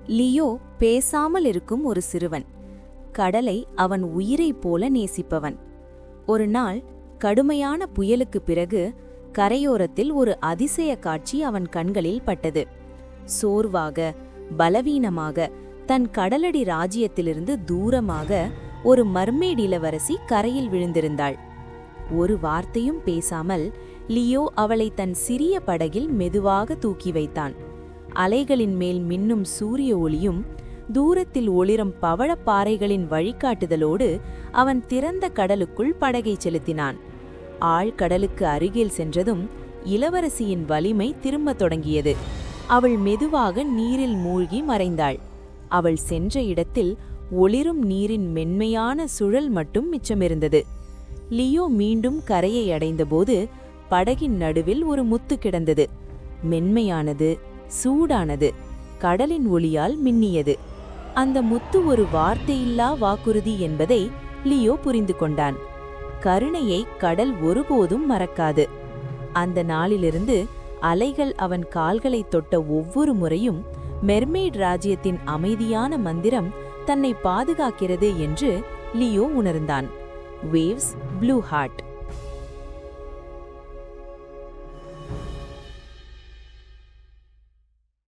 Leo பேசாமல் இருக்கும் ஒரு சிறுவன். கடலை அவன் உயிரைப் போல நேசிப்பவன். ஒரு நாள் கடுமையான புயலுக்குப் பிறகு கரையோரத்தில் ஒரு அதிசய காட்சி அவன் கண்களில் பட்டது. சோர்வாக, பலவீனமாக, தன் கடலடி ராஜ்யத்திலிருந்து தூரமாக ஒரு மர்மேட் இளவரசி கரையில் விழுந்திருந்தாள். ஒரு வார்த்தையும் பேசாமல் லியோ அவளை தன் சிறிய படகில் மெதுவாக தூக்கி வைத்தான். அலைகளின் மேல் மின்னும் சூரிய ஒளியும் தூரத்தில் ஒளிரும் பவழப்பாறைகளின் வழிகாட்டுதலோடு அவன் திறந்த கடலுக்குள் படகை செலுத்தினான். ஆழ்கடலுக்கு அருகில் சென்றதும் இளவரசியின் வலிமை திரும்பத் தொடங்கியது. அவள் மெதுவாக நீரில் மூழ்கி மறைந்தாள். அவள் சென்ற இடத்தில் ஒளிரும் நீரின் மென்மையான சுழல் மட்டும் மிச்சமிருந்தது. லியோ மீண்டும் கரையை அடைந்தபோது படகின் நடுவில் ஒரு முத்து கிடந்தது. மென்மையானது, சூடானது, கடலின் ஒளியால் மின்னியது. அந்த முத்து ஒரு வார்த்தையில்லா வாக்குறுதி என்பதை லியோ புரிந்து கொண்டான். கருணையை கடல் ஒருபோதும் மறக்காது. அந்த நாளிலிருந்து அலைகள் அவன் கால்களை தொட்ட ஒவ்வொரு முறையும் மெர்மெய்ட் ராஜ்யத்தின் அமைதியான மந்திரம் தன்னை பாதுகாக்கிறது என்று லியோ உணர்ந்தான். Waves, blue heart.